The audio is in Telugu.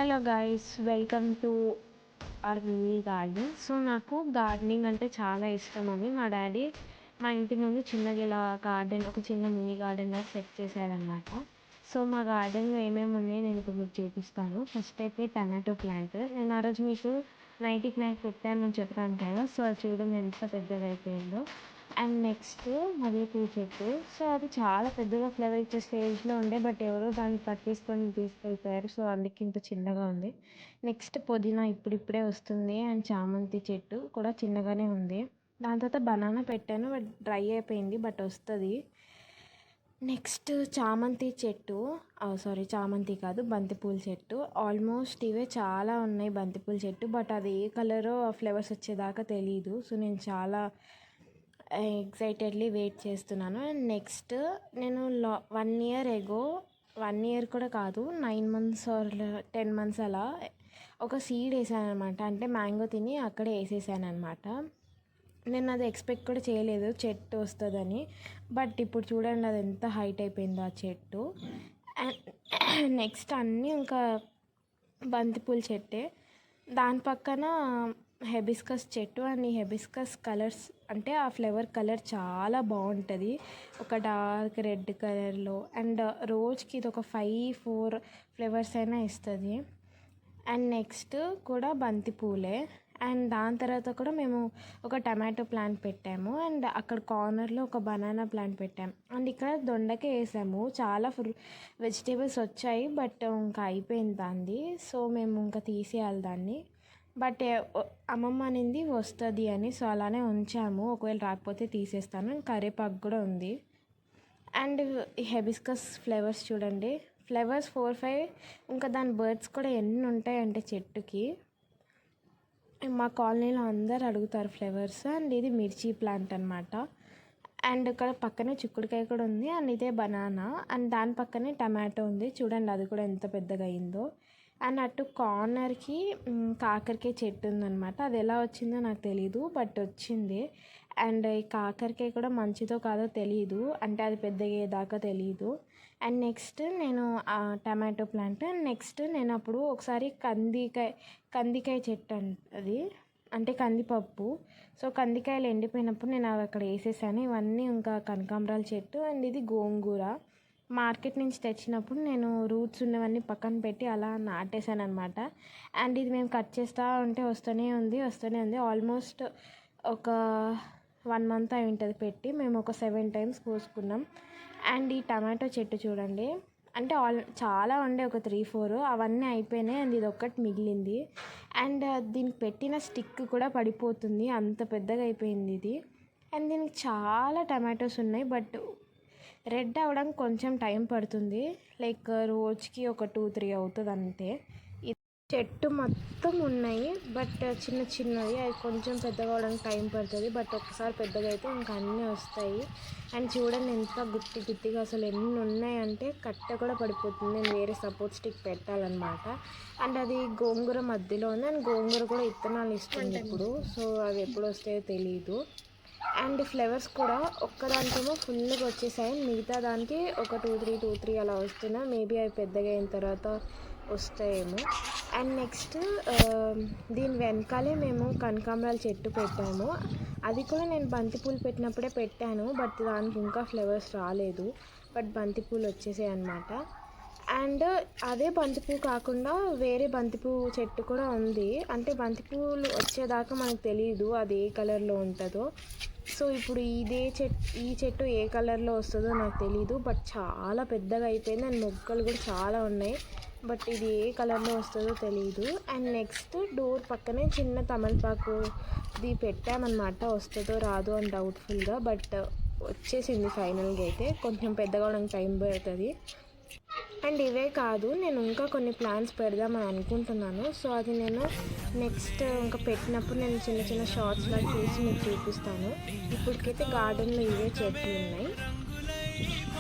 Hello guys, welcome to our mini garden. So నాకు గార్డెనింగ్ అంటే చాలా ఇష్టం అండి. మా డాడీ మా ఇంటి ముందు చిన్నగా ఇలా గార్డెన్, ఒక చిన్న మినీ గార్డెన్ సెట్ చేశారనమాట. సో మా గార్డెన్లో ఏమేమి ఉన్నాయో నేను ఇప్పుడు మీకు చూపిస్తాను. ఫస్ట్ అయితే టమాటో ప్లాంట్. నేను ఆ రోజు మీకు నైట్కి నైట్ పెట్టానని చెప్పాను కదా. సో అది చూడండి ఎంత పెద్దగా అయిపోయిందో. అండ్ నెక్స్ట్ మల్లెపూ చెట్టు. సో అది చాలా పెద్దగా ఫ్లవర్ ఇచ్చే స్టేజ్లో ఉండే, బట్ ఎవరో దాన్ని పట్టేసుకొని తీసుకెళ్ళిపోయారు. సో అందుకే ఇంత చిన్నగా ఉంది. నెక్స్ట్ పుదీనా ఇప్పుడిప్పుడే వస్తుంది. అండ్ చామంతి చెట్టు కూడా చిన్నగానే ఉంది. దాని తర్వాత బనానా పెట్టాను, బట్ డ్రై అయిపోయింది, బట్ వస్తుంది. నెక్స్ట్ చామంతి చెట్టు, సారీ చామంతి కాదు, బంతిపూల చెట్టు. ఆల్మోస్ట్ ఇవే చాలా ఉన్నాయి బంతిపూల చెట్టు, బట్ అది ఏ కలరో ఫ్లవర్స్ వచ్చేదాకా తెలీదు. సో నేను చాలా ఎక్సైటెడ్లీ వెయిట్ చేస్తున్నాను. అండ్ నెక్స్ట్ నేను 1 year ఎగో, 1 year కూడా కాదు, 9 months ఆర్ 10 months అలా ఒక సీడ్ వేసాను అనమాట. అంటే మ్యాంగో తిని అక్కడే వేసేసాను అనమాట. నేను అది ఎక్స్పెక్ట్ కూడా చేయలేదు చెట్టు వస్తుందని. బట్ ఇప్పుడు చూడండి అది ఎంత హైట్ అయిపోయిందో ఆ చెట్టు. అండ్ నెక్స్ట్ అన్నీ ఇంకా బంతిపూల చెట్టే. దాని పక్కన హెబిస్కస్ చెట్టు. అండ్ ఈ హెబిస్కస్ కలర్స్ అంటే ఆ ఫ్లవర్ కలర్ చాలా బాగుంటుంది, ఒక డార్క్ రెడ్ కలర్లో. అండ్ రోజుకి ఇది ఒక 5-4 ఫ్లవర్స్ అయినా ఇస్తుంది. అండ్ నెక్స్ట్ కూడా బంతిపూలే. అండ్ దాని తర్వాత కూడా మేము ఒక టమాటో ప్లాంట్ పెట్టాము. అండ్ అక్కడ కార్నర్లో ఒక బనానా ప్లాంట్ పెట్టాము. అండ్ ఇక్కడ దొండకాయ వేసాము. చాలా వెజిటేబుల్స్ వచ్చాయి, బట్ ఇంకా అయిపోయింది దాన్ని. సో మేము ఇంకా తీసేయాలి దాన్ని. బట్ అమ్మమ్మ అనింది వస్తుంది అని, సో అలానే ఉంచాము. ఒకవేళ రాకపోతే తీసేస్తాను. కరివేపాకు కూడా ఉంది. అండ్ ఈ హెబిస్కస్ ఫ్లవర్స్ చూడండి, ఫ్లవర్స్ 4-5. ఇంకా దాని బర్డ్స్ కూడా ఎన్ని ఉంటాయంటే చెట్టుకి. మా కాలనీలో అందరు అడుగుతారు ఫ్లవర్స్. అండ్ ఇది మిర్చి ప్లాంట్ అనమాట. అండ్ ఇక్కడ పక్కనే చిక్కుడుకాయ కూడా ఉంది. అండ్ ఇదే బనానా. అండ్ దాని పక్కనే టమాటో ఉంది, చూడండి అది కూడా ఎంత పెద్దగా అయిందో. అండ్ అటు కార్నర్కి కాకరకాయ చెట్టు ఉందన్నమాట. అది ఎలా వచ్చిందో నాకు తెలీదు, బట్ వచ్చింది. అండ్ ఈ కాకరకాయ కూడా మంచిదో కాదో తెలియదు, అంటే అది పెద్దగా అయ్యేదాకా తెలియదు. అండ్ నెక్స్ట్ నేను టమాటో ప్లాంట్. అండ్ నెక్స్ట్ నేను అప్పుడు ఒకసారి కందికాయ చెట్టు అది, అంటే కందిపప్పు. సో కందికాయలు ఎండిపోయినప్పుడు నేను అవి అక్కడ వేసేసాను. ఇవన్నీ ఇంకా కనకాంబరాల చెట్టు. అండ్ ఇది గోంగూర. మార్కెట్ నుంచి తెచ్చినప్పుడు నేను రూట్స్ ఉన్నవన్నీ పక్కన పెట్టి అలా నాటేసాను అనమాట. అండ్ ఇది మేము కట్ చేస్తూ ఉంటే వస్తూనే ఉంది. ఆల్మోస్ట్ ఒక 1 month అయి ఉంటుంది పెట్టి. మేము ఒక 7 times కోసుకున్నాం. అండ్ ఈ టమాటో చెట్టు చూడండి, అంటే చాలా ఉండే, ఒక 3-4 అవన్నీ అయిపోయినాయి. అండ్ ఇది ఒక్కటి మిగిలింది. అండ్ దీనికి పెట్టిన స్టిక్ కూడా పడిపోతుంది, అంత పెద్దగా అయిపోయింది ఇది. అండ్ దీనికి చాలా టమాటోస్ ఉన్నాయి, బట్ రెడ్ అవ్వడానికి కొంచెం టైం పడుతుంది. లైక్ రోజుకి ఒక 2-3 అవుతుంది అంతే. చెట్టు మొత్తం ఉన్నాయి, బట్ చిన్నవి అవి కొంచెం పెద్దగా అవడానికి టైం పడుతుంది. బట్ ఒక్కసారి పెద్దగా అయితే ఇంకా అన్నీ వస్తాయి. అండ్ చూడండి ఎంత గుత్తిగా అసలు ఎన్ని ఉన్నాయంటే కట్ట కూడా పడిపోతుంది. నేను వేరే సపోర్ట్ స్టిక్ పెట్టాలన్నమాట. అండ్ అది గోంగూర మధ్యలో ఉంది. అండ్ గోంగూర కూడా విత్తనాలు ఇస్తుంది ఇప్పుడు. సో అవి ఎప్పుడు వస్తాయో తెలీదు. అండ్ ఫ్లవర్స్ కూడా ఒక్కదానికేమో ఫుల్గా వచ్చేసాయి, మిగతా దానికి ఒక 2-3 అలా వస్తున్నాయి. మేబీ అవి పెద్దగా అయిన తర్వాత వస్తాయేమో. అండ్ నెక్స్ట్ దీని వెనకాలే మేము కనకాంబరాల చెట్టు పెట్టాము. అది కూడా నేను బంతిపూలు పెట్టినప్పుడే పెట్టాను, బట్ దానికి ఇంకా ఫ్లవర్స్ రాలేదు, బట్ బంతిపూలు వచ్చేసాయి అన్నమాట. అండ్ అదే బంతిపూ కాకుండా వేరే బంతిపూ చెట్టు కూడా ఉంది. అంటే బంతిపూలు వచ్చేదాకా మనకు తెలియదు అది ఏ కలర్లో ఉంటుందో. సో ఇప్పుడు ఈ చెట్టు ఏ కలర్లో వస్తుందో నాకు తెలీదు, బట్ చాలా పెద్దగా అయిపోయింది. అండ్ మొక్కలు కూడా చాలా ఉన్నాయి, బట్ ఇది ఏ కలర్లో వస్తుందో తెలియదు. అండ్ నెక్స్ట్ డోర్ పక్కనే చిన్న తమలపాకు ఇది పెట్టామన్నమాట. వస్తుందో రాదో అని డౌట్ఫుల్గా, బట్ వచ్చేసింది ఫైనల్గా అయితే. కొంచెం పెద్దగా అవడానికి టైం పడుతుంది. అండ్ ఇవే కాదు, నేను ఇంకా కొన్ని ప్లాన్స్ పెడదామని అనుకుంటున్నాను. సో అది నేను నెక్స్ట్ ఇంకా పెట్టినప్పుడు నేను చిన్న షార్ట్స్లా చూసి మీకు చూపిస్తాను. ఇప్పటికైతే గార్డెన్లో ఇవే చెట్లు ఉన్నాయి.